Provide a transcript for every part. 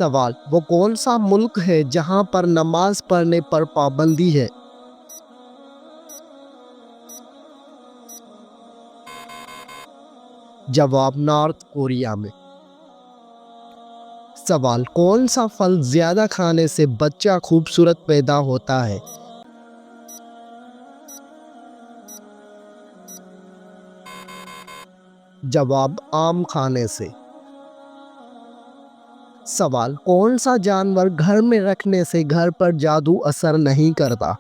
سوال: وہ کون سا ملک ہے جہاں پر نماز پڑھنے پر پابندی ہے؟ جواب: نارتھ کوریا میں۔ سوال: کون سا پھل زیادہ کھانے سے بچہ خوبصورت پیدا ہوتا ہے؟ جواب: آم کھانے سے۔ سوال: کون سا جانور گھر میں رکھنے سے گھر پر جادو اثر نہیں کرتا؟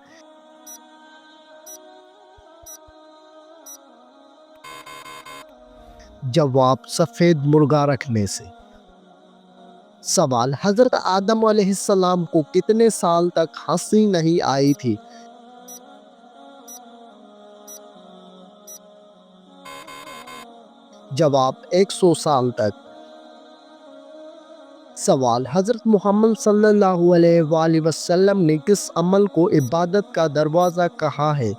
جواب: سفید مرغا رکھنے سے۔ سوال: حضرت آدم علیہ السلام کو کتنے سال تک ہنسی نہیں آئی تھی؟ جواب: 100 سال تک۔ سوال: حضرت محمد صلی اللہ علیہ وآلہ وسلم نے کس عمل کو عبادت کا دروازہ کہا ہے؟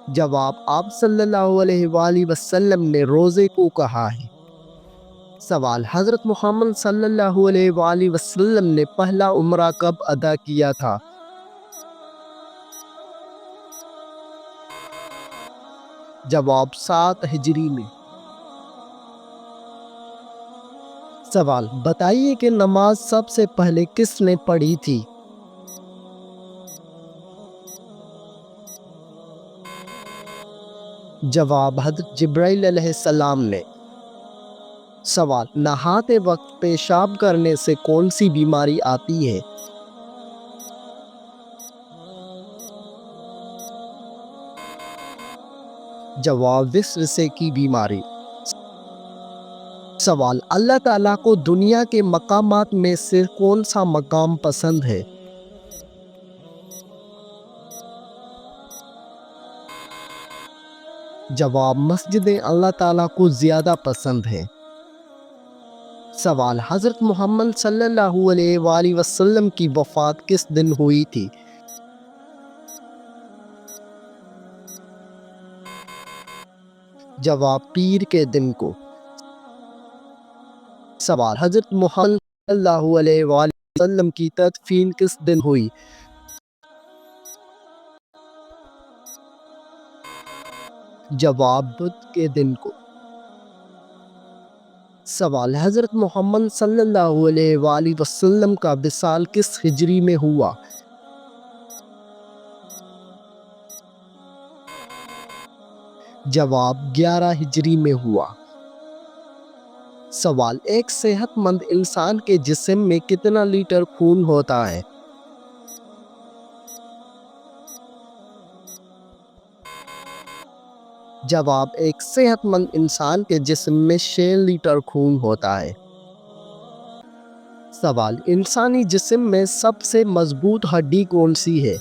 جواب: آپ صلی اللہ علیہ وآلہ وسلم نے روزے کو کہا ہے۔ سوال: حضرت محمد صلی اللہ علیہ وآلہ وسلم نے پہلا عمرہ کب ادا کیا تھا؟ جواب: 7 ہجری میں۔ سوال: بتائیے کہ نماز سب سے پہلے کس نے پڑھی تھی؟ جواب: حضرت جبرائیل علیہ السلام نے۔ سوال: نہاتے وقت پیشاب کرنے سے کون سی بیماری آتی ہے؟ جواب: وسوسے کی بیماری۔ سوال: اللہ تعالیٰ کو دنیا کے مقامات میں سے کون سا مقام پسند ہے؟ جواب: مسجدیں اللہ تعالیٰ کو زیادہ پسند ہیں۔ سوال: حضرت محمد صلی اللہ علیہ وآلہ وسلم کی وفات کس دن ہوئی تھی؟ جواب: پیر کے دن کو۔ سوال: حضرت محمد صلی اللہ علیہ وآلہ وسلم کی تدفین کس دن ہوئی؟ جواب: بدھ کے دن کو۔ سوال: حضرت محمد صلی اللہ علیہ وآلہ وسلم کا وصال کس ہجری میں ہوا؟ جواب: 11 ہجری میں ہوا۔ سوال: ایک صحت مند انسان کے جسم میں کتنا لیٹر خون ہوتا ہے؟ جواب: ایک صحت مند انسان کے جسم میں 6 لیٹر خون ہوتا ہے۔ سوال: انسانی جسم میں سب سے مضبوط ہڈی کون سی ہے؟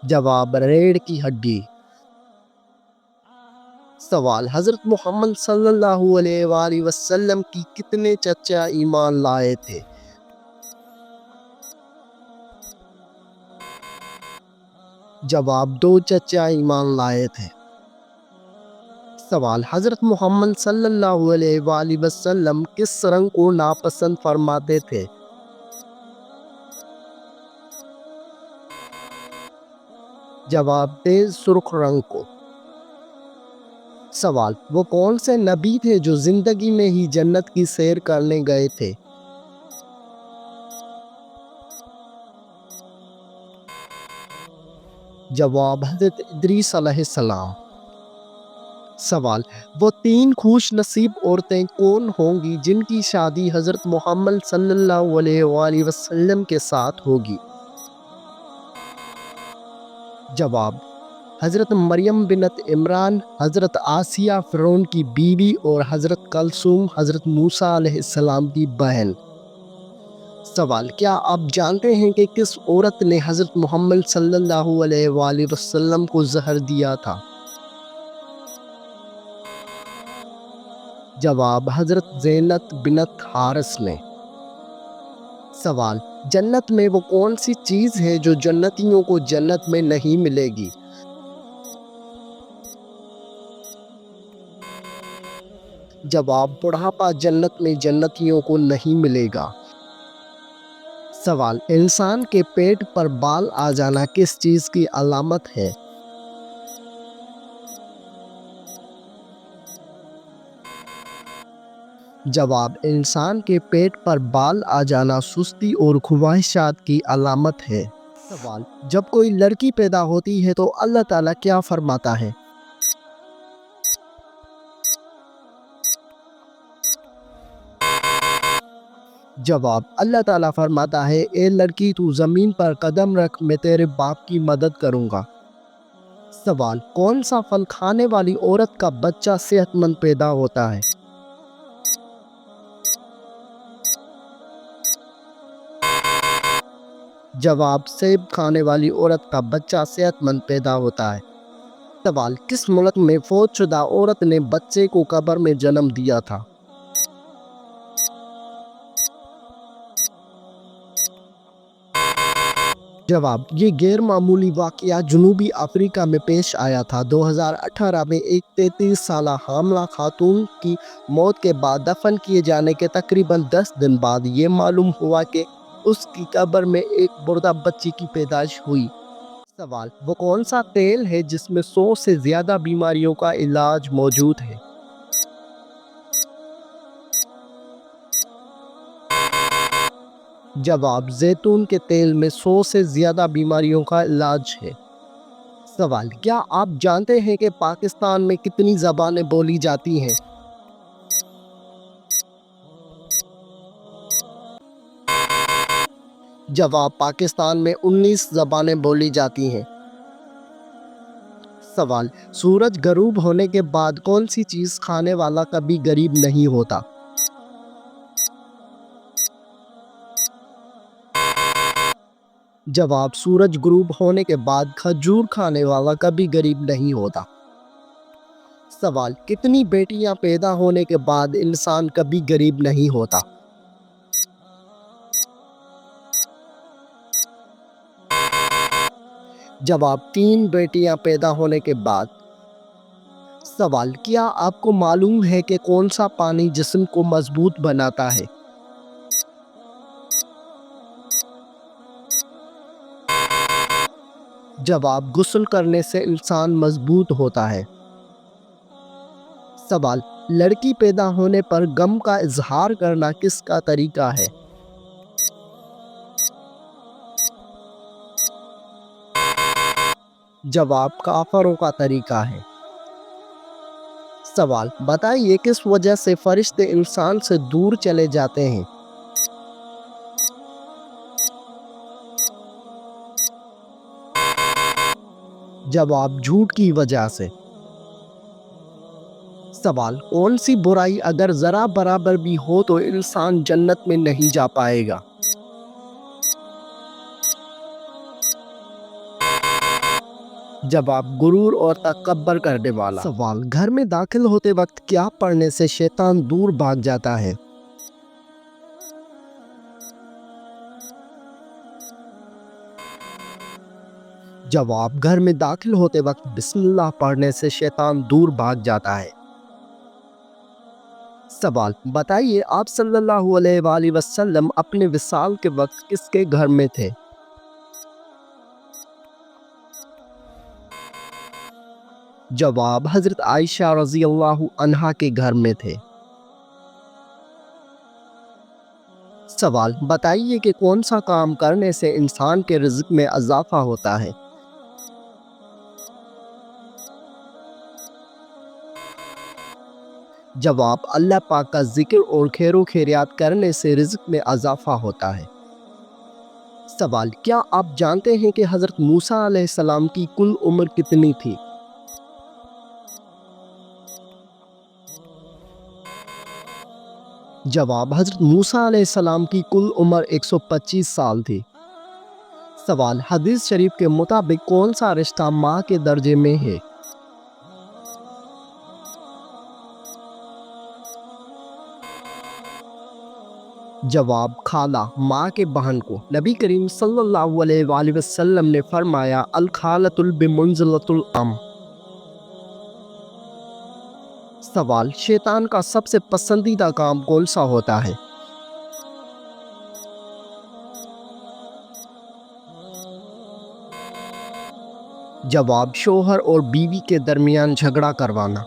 جواب: ریڑھ کی ہڈی۔ سوال: حضرت محمد صلی اللہ علیہ وآلہ وسلم کی کتنے چچا ایمان لائے تھے؟ جواب: 2 چچا ایمان لائے تھے۔ سوال: حضرت محمد صلی اللہ علیہ وآلہ وسلم کس رنگ کو ناپسند فرماتے تھے؟ جواب: تیز سرخ رنگ کو۔ سوال: وہ کون سے نبی تھے جو زندگی میں ہی جنت کی سیر کرنے گئے تھے؟ جواب: حضرت ادریس علیہ السلام۔ سوال: وہ 3 خوش نصیب عورتیں کون ہوں گی جن کی شادی حضرت محمد صلی اللہ علیہ وآلہ وسلم کے ساتھ ہوگی؟ جواب: حضرت مریم بنت عمران، حضرت آسیہ فرعون کی بیوی اور حضرت کلثوم حضرت موسیٰ علیہ السلام کی بہن۔ سوال: کیا آپ جانتے ہیں کہ کس عورت نے حضرت محمد صلی اللہ علیہ وآلہ وسلم کو زہر دیا تھا؟ جواب: حضرت زینب بنت حارث نے۔ سوال: جنت میں وہ کون سی چیز ہے جو جنتیوں کو جنت میں نہیں ملے گی؟ جواب: بڑھاپا جنت میں جنتیوں کو نہیں ملے گا۔ سوال: انسان کے پیٹ پر بال آ جانا کس چیز کی علامت ہے؟ جواب: انسان کے پیٹ پر بال آ جانا سستی اور خواہشات کی علامت ہے۔ سوال: جب کوئی لڑکی پیدا ہوتی ہے تو اللہ تعالیٰ کیا فرماتا ہے؟ جواب: اللہ تعالیٰ فرماتا ہے، اے لڑکی تو زمین پر قدم رکھ، میں تیرے باپ کی مدد کروں گا۔ سوال: کون سا پھل کھانے والی عورت کا بچہ صحت مند پیدا ہوتا ہے؟ جواب: سیب کھانے والی عورت کا بچہ صحت مند پیدا ہوتا ہے۔ سوال: کس ملک میں فوت شدہ عورت نے بچے کو قبر میں جنم دیا تھا؟ جواب: یہ غیر معمولی واقعہ جنوبی افریقہ میں پیش آیا تھا۔ 2018 میں ایک 33 سالہ حاملہ خاتون کی موت کے بعد دفن کیے جانے کے تقریباً 10 دن بعد یہ معلوم ہوا کہ اس کی قبر میں ایک مردہ بچی کی پیدائش ہوئی۔ سوال: وہ کون سا تیل ہے جس میں 100 سے زیادہ بیماریوں کا علاج موجود ہے؟ جواب: زیتون کے تیل میں 100 سے زیادہ بیماریوں کا علاج ہے۔ سوال: کیا آپ جانتے ہیں کہ پاکستان میں کتنی زبانیں بولی جاتی ہیں؟ جواب: پاکستان میں 19 زبانیں بولی جاتی ہیں۔ سوال: سورج غروب ہونے کے بعد کون سی چیز کھانے والا کبھی غریب نہیں ہوتا؟ جواب: سورج غروب ہونے کے بعد کھجور کھانے والا کبھی غریب نہیں ہوتا۔ سوال: کتنی بیٹیاں پیدا ہونے کے بعد انسان کبھی غریب نہیں ہوتا؟ جواب: 3 بیٹیاں پیدا ہونے کے بعد۔ سوال: کیا آپ کو معلوم ہے کہ کون سا پانی جسم کو مضبوط بناتا ہے؟ جواب: غسل کرنے سے انسان مضبوط ہوتا ہے۔ سوال: لڑکی پیدا ہونے پر غم کا اظہار کرنا کس کا طریقہ ہے؟ جواب: کافروں کا طریقہ ہے۔ سوال: بتائیے کس وجہ سے فرشتے انسان سے دور چلے جاتے ہیں؟ جواب: جھوٹ کی وجہ سے۔ سوال: کون سی برائی اگر ذرا برابر بھی ہو تو انسان جنت میں نہیں جا پائے گا؟ جواب: غرور اور تکبر کرنے والا۔ سوال: گھر میں داخل ہوتے وقت کیا پڑھنے سے شیطان دور بھاگ جاتا ہے؟ جواب: گھر میں داخل ہوتے وقت بسم اللہ پڑھنے سے شیطان دور بھاگ جاتا ہے۔ سوال: بتائیے آپ صلی اللہ علیہ وآلہ وسلم اپنے وصال کے وقت کس کے گھر میں تھے؟ جواب: حضرت عائشہ رضی اللہ عنہا کے گھر میں تھے۔ سوال: بتائیے کہ کون سا کام کرنے سے انسان کے رزق میں اضافہ ہوتا ہے؟ جواب: اللہ پاک کا ذکر اور خیر و خیریات کرنے سے رزق میں اضافہ ہوتا ہے۔ سوال: کیا آپ جانتے ہیں کہ حضرت موسیٰ علیہ السلام کی کل عمر کتنی تھی؟ جواب: حضرت موسیٰ علیہ السلام کی کل عمر 125 سال تھی۔ سوال: حدیث شریف کے مطابق کون سا رشتہ ماں کے درجے میں ہے؟ جواب: خالہ، ماں کے بہن کو۔ نبی کریم صلی اللہ علیہ وآلہ وسلم نے فرمایا، الخالۃ بمنزلۃ الام۔ سوال، شیطان کا سب سے پسندیدہ کام کون سا ہوتا ہے؟ جواب، شوہر اور بیوی کے درمیان جھگڑا کروانا۔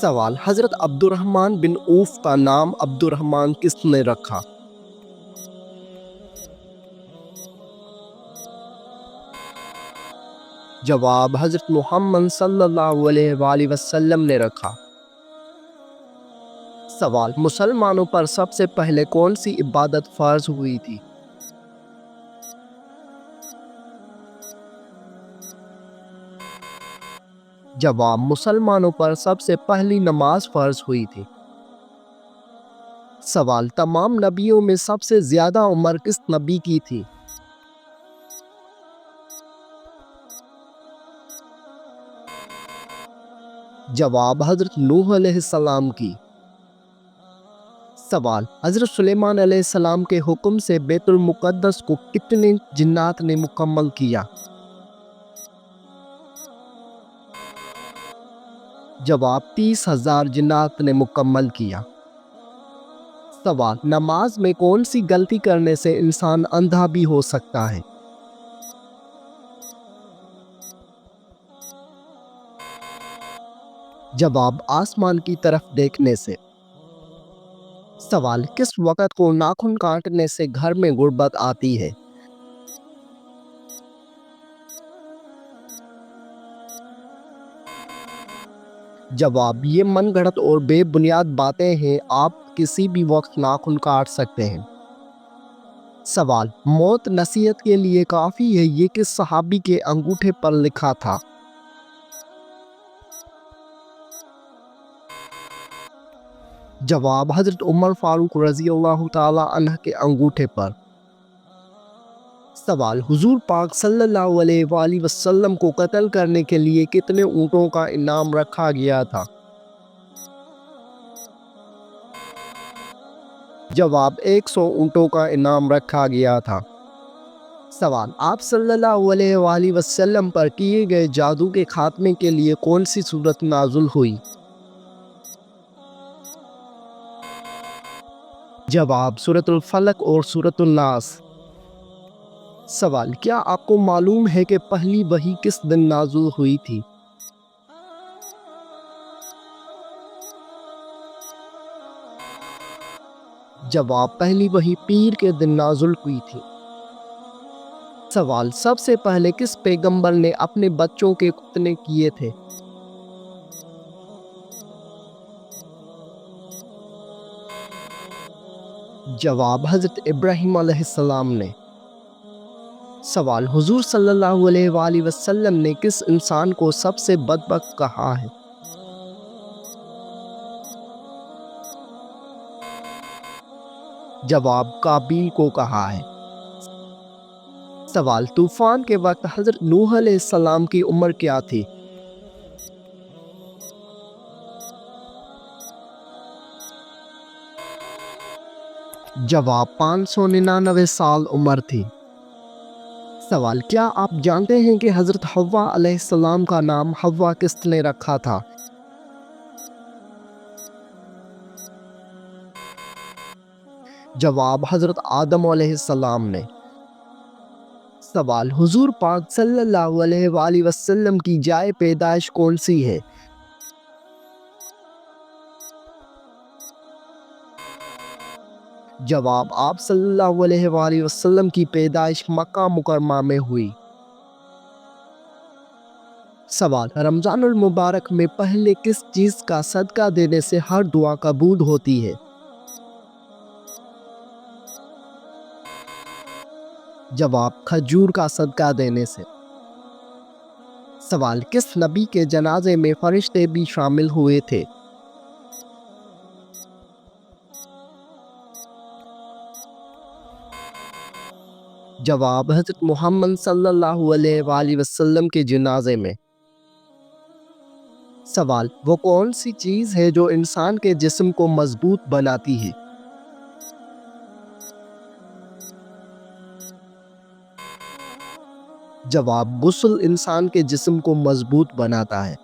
سوال، حضرت عبد الرحمن بن عوف کا نام عبد الرحمن کس نے رکھا؟ جواب، حضرت محمد صلی اللہ علیہ وآلہ وسلم نے رکھا۔ سوال، مسلمانوں پر سب سے پہلے کون سی عبادت فرض ہوئی تھی؟ جواب، مسلمانوں پر سب سے پہلی نماز فرض ہوئی تھی۔ سوال، تمام نبیوں میں سب سے زیادہ عمر کس نبی کی تھی؟ جواب، حضرت نوح علیہ السلام کی۔ سوال، حضرت سلیمان علیہ السلام کے حکم سے بیت المقدس کو کتنے جنات نے مکمل کیا؟ جواب، 30,000 جنات نے مکمل کیا۔ سوال، نماز میں کون سی غلطی کرنے سے انسان اندھا بھی ہو سکتا ہے؟ جواب، آسمان کی طرف دیکھنے سے۔ سوال، کس وقت کو ناخن کاٹنے سے گھر میں غربت آتی ہے؟ جواب، یہ من گھڑت اور بے بنیاد باتیں ہیں، آپ کسی بھی وقت ناخن کاٹ سکتے ہیں۔ سوال، موت نصیحت کے لیے کافی ہے، یہ کس صحابی کے انگوٹھے پر لکھا تھا؟ جواب، حضرت عمر فاروق رضی اللہ تعالی عنہ کے انگوٹھے پر۔ سوال، حضور پاک صلی اللہ علیہ وآلہ وسلم کو قتل کرنے کے لیے کتنے اونٹوں کا انعام رکھا گیا تھا؟ جواب، 100 اونٹوں کا انعام رکھا گیا تھا۔ سوال، آپ صلی اللہ علیہ وآلہ وسلم پر کیے گئے جادو کے خاتمے کے لیے کون سی سورت نازل ہوئی؟ جواب، سورۃ الفلق اور سورۃ الناس۔ سوال، کیا آپ کو معلوم ہے کہ پہلی وحی کس دن نازل ہوئی تھی؟ جواب، پہلی وحی پیر کے دن نازل ہوئی تھی۔ سوال، سب سے پہلے کس پیغمبر نے اپنے بچوں کے ختنے کیے تھے؟ جواب، حضرت ابراہیم علیہ السلام نے۔ سوال، حضور صلی اللہ علیہ وآلہ وسلم نے کس انسان کو سب سے بدبخت کہا ہے؟ جواب، قابیل کو کہا ہے۔ سوال، طوفان کے وقت حضرت نوح علیہ السلام کی عمر کیا تھی؟ جواب، 599 سال عمر تھی۔ سوال، کیا آپ جانتے ہیں کہ حضرت حوا علیہ السلام کا نام حوا کس نے رکھا تھا؟ جواب، حضرت آدم علیہ السلام نے۔ سوال، حضور پاک صلی اللہ علیہ وآلہ وسلم کی جائے پیدائش کون سی ہے؟ جواب، آپ صلی اللہ علیہ وآلہ وسلم کی پیدائش مکہ مکرمہ میں ہوئی۔ سوال، رمضان المبارک میں پہلے کس چیز کا صدقہ دینے سے ہر دعا قبول ہوتی ہے؟ جواب، کھجور کا صدقہ دینے سے۔ سوال، کس نبی کے جنازے میں فرشتے بھی شامل ہوئے تھے؟ جواب، حضرت محمد صلی اللہ علیہ وآلہ وسلم کے جنازے میں۔ سوال، وہ کون سی چیز ہے جو انسان کے جسم کو مضبوط بناتی ہے؟ جواب، غسل انسان کے جسم کو مضبوط بناتا ہے۔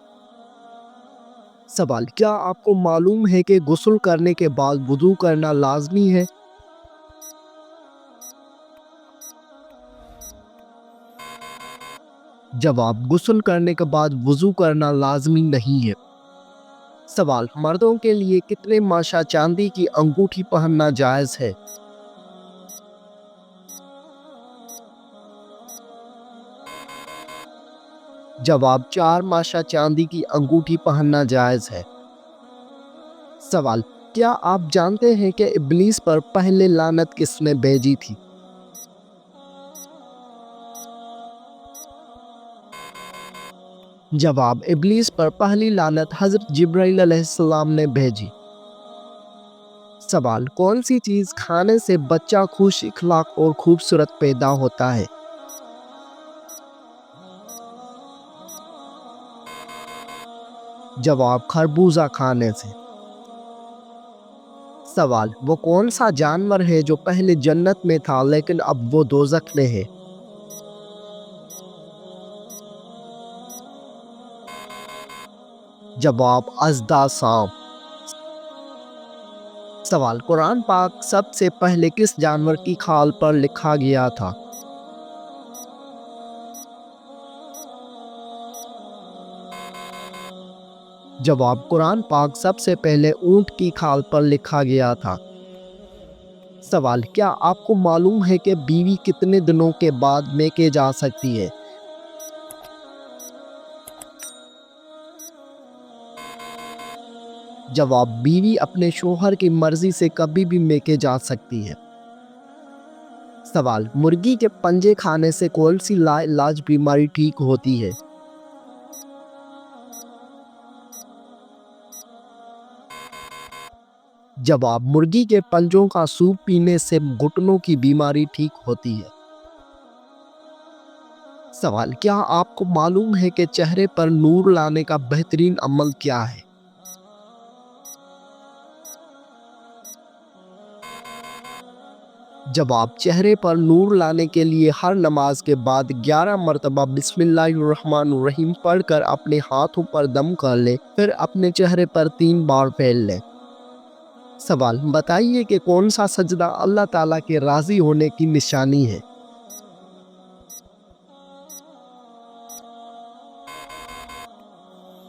سوال: کیا آپ کو معلوم ہے کہ غسل کرنے کے بعد وضو کرنا لازمی ہے؟ جواب: غسل کرنے کے بعد وضو کرنا لازمی نہیں ہے۔ سوال: مردوں کے لیے کتنے ماشا چاندی کی انگوٹھی پہننا جائز ہے؟ جواب: 4 ماشا چاندی کی انگوٹھی پہننا جائز ہے۔ سوال: کیا آپ جانتے ہیں کہ ابلیس پر پہلے لعنت کس نے بھیجی تھی؟ جواب: ابلیس پر پہلی لعنت حضرت جبرائیل علیہ السلام نے بھیجی۔ سوال: کون سی چیز کھانے سے بچہ خوش اخلاق اور خوبصورت پیدا ہوتا ہے؟ جواب: خربوزہ کھانے سے۔ سوال: وہ کون سا جانور ہے جو پہلے جنت میں تھا لیکن اب وہ دوزخ میں ہے؟ جواب: اژدھا سانپ۔ سوال: قرآن پاک سب سے پہلے کس جانور کی کھال پر لکھا گیا تھا؟ جواب: قرآن پاک سب سے پہلے اونٹ کی کھال پر لکھا گیا تھا۔ سوال: کیا آپ کو معلوم ہے کہ بیوی کتنے دنوں کے بعد میکے جا سکتی ہے؟ جواب: بیوی اپنے شوہر کی مرضی سے کبھی بھی میکے جا سکتی ہے۔ سوال: مرغی کے پنجے کھانے سے کون سی لا علاج بیماری ٹھیک ہوتی ہے؟ جواب: مرغی کے پنجوں کا سوپ پینے سے گھٹنوں کی بیماری ٹھیک ہوتی ہے۔ سوال: کیا آپ کو معلوم ہے کہ چہرے پر نور لانے کا بہترین عمل کیا ہے؟ جواب: چہرے پر نور لانے کے لیے ہر نماز کے بعد 11 مرتبہ بسم اللہ الرحمن الرحیم پڑھ کر اپنے ہاتھوں پر دم کر لے، پھر اپنے چہرے پر 3 بار پھیر لے۔ سوال: بتائیے کہ کون سا سجدہ اللہ تعالیٰ کے راضی ہونے کی نشانی ہے؟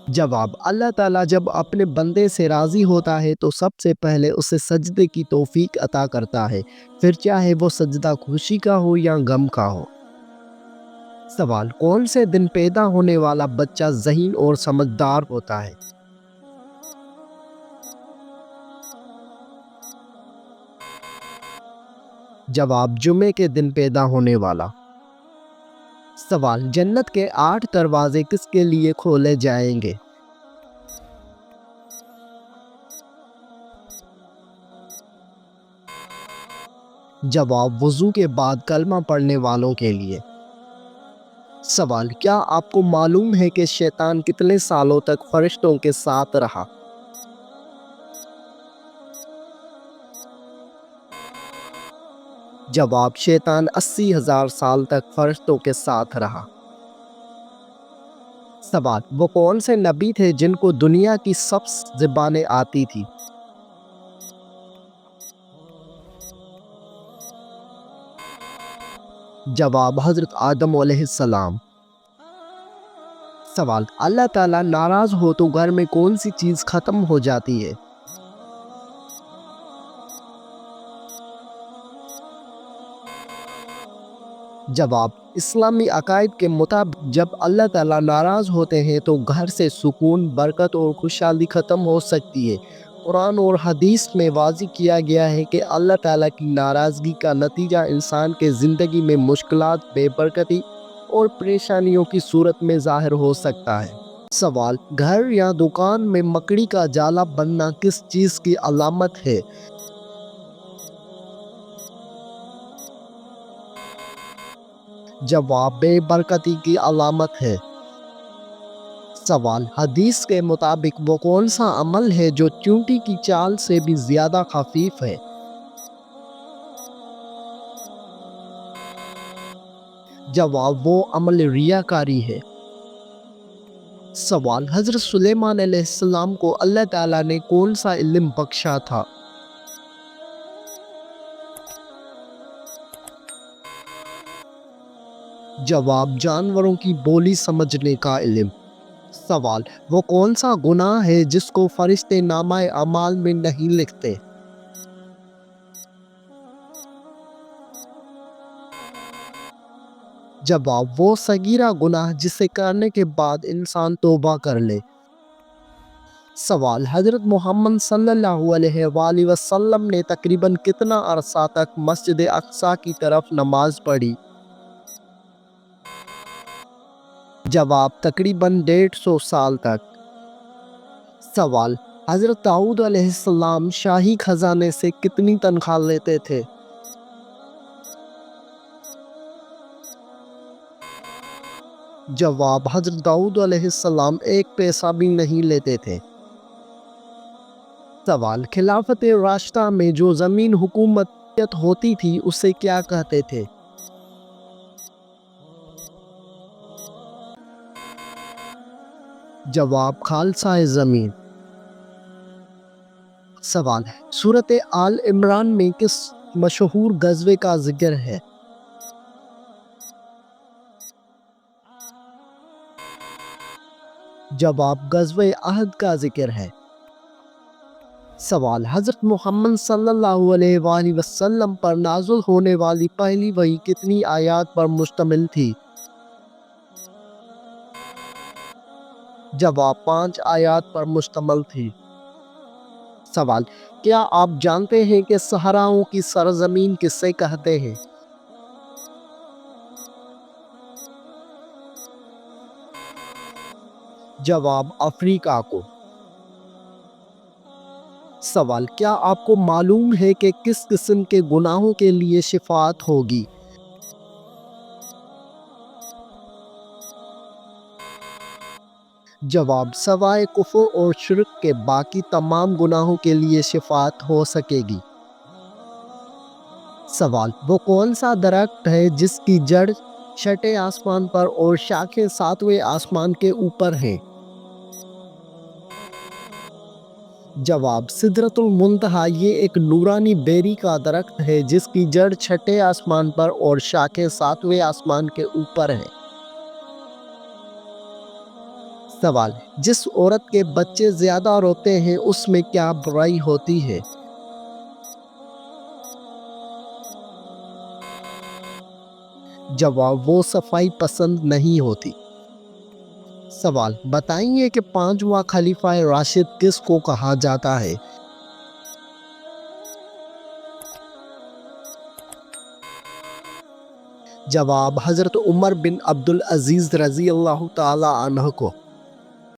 جواب: اللہ تعالیٰ جب اپنے بندے سے راضی ہوتا ہے تو سب سے پہلے اسے سجدے کی توفیق عطا کرتا ہے، پھر چاہے وہ سجدہ خوشی کا ہو یا غم کا ہو۔ سوال: کون سے دن پیدا ہونے والا بچہ ذہین اور سمجھدار ہوتا ہے؟ جواب: جمعے کے دن پیدا ہونے والا۔ سوال: جنت کے 8 دروازے کس کے لیے کھولے جائیں گے؟ جواب: وضو کے بعد کلمہ پڑھنے والوں کے لیے۔ سوال: کیا آپ کو معلوم ہے کہ شیطان کتنے سالوں تک فرشتوں کے ساتھ رہا؟ جواب: شیطان 80,000 سال تک فرشتوں کے ساتھ رہا۔ سوال: وہ کون سے نبی تھے جن کو دنیا کی سب زبانیں آتی تھی؟ جواب: حضرت آدم علیہ السلام۔ سوال: اللہ تعالیٰ ناراض ہو تو گھر میں کون سی چیز ختم ہو جاتی ہے؟ جواب: اسلامی عقائد کے مطابق جب اللہ تعالیٰ ناراض ہوتے ہیں تو گھر سے سکون، برکت اور خوشحالی ختم ہو سکتی ہے۔ قرآن اور حدیث میں واضح کیا گیا ہے کہ اللہ تعالیٰ کی ناراضگی کا نتیجہ انسان کے زندگی میں مشکلات، بے برکتی اور پریشانیوں کی صورت میں ظاہر ہو سکتا ہے۔ سوال: گھر یا دکان میں مکڑی کا جالا بننا کس چیز کی علامت ہے؟ جواب: بے برکتی کی علامت ہے۔ سوال: حدیث کے مطابق وہ کون سا عمل ہے جو چیونٹی کی چال سے بھی زیادہ خفیف ہے؟ جواب: وہ عمل ریاکاری ہے۔ سوال: حضرت سلیمان علیہ السلام کو اللہ تعالیٰ نے کون سا علم بخشا تھا؟ جواب: جانوروں کی بولی سمجھنے کا علم۔ سوال: وہ کون سا گناہ ہے جس کو فرشتے نامہ اعمال میں نہیں لکھتے؟ جواب: وہ صغیرہ گناہ جسے کرنے کے بعد انسان توبہ کر لے۔ سوال: حضرت محمد صلی اللہ علیہ وآلہ وسلم نے تقریباً کتنا عرصہ تک مسجد اقصیٰ کی طرف نماز پڑھی؟ جواب: تقریباً 150 سال تک۔ سوال: حضرت داؤد علیہ السلام شاہی خزانے سے کتنی تنخواہ لیتے تھے؟ جواب: حضرت داؤد علیہ السلام 1 پیسہ بھی نہیں لیتے تھے۔ سوال: خلافت راشدہ میں جو زمین حکومت ہوتی تھی اسے کیا کہتے تھے؟ جواب: خالصہ زمین۔ سوال: سورۃ آل عمران میں کس مشہور غزوے کا ذکر ہے؟ جواب: غزوہ احد کا ذکر ہے۔ سوال: حضرت محمد صلی اللہ علیہ وآلہ وسلم پر نازل ہونے والی پہلی وحی کتنی آیات پر مشتمل تھی؟ جواب: 5 آیات پر مشتمل تھی۔ سوال: کیا آپ جانتے ہیں کہ صحراؤں کی سرزمین کسے کہتے ہیں؟ جواب: افریقہ کو۔ سوال: کیا آپ کو معلوم ہے کہ کس قسم کے گناہوں کے لیے شفاعت ہوگی؟ جواب: سوائے کفر اور شرک کے باقی تمام گناہوں کے لیے شفاعت ہو سکے گی۔ سوال: وہ کون سا درخت ہے جس کی جڑ 6 آسمان پر اور شاخیں 7ویں آسمان کے اوپر ہیں؟ جواب: سدرۃ المنتہیٰ۔ یہ ایک نورانی بیری کا درخت ہے جس کی جڑ 6 آسمان پر اور شاخیں 7ویں آسمان کے اوپر ہیں۔ سوال: جس عورت کے بچے زیادہ روتے ہیں اس میں کیا برائی ہوتی ہے؟ جواب: وہ صفائی پسند نہیں ہوتی۔ سوال: بتائیے کہ 5واں خلیفہ راشد کس کو کہا جاتا ہے؟ جواب: حضرت عمر بن عبدالعزیز رضی اللہ تعالی عنہ کو۔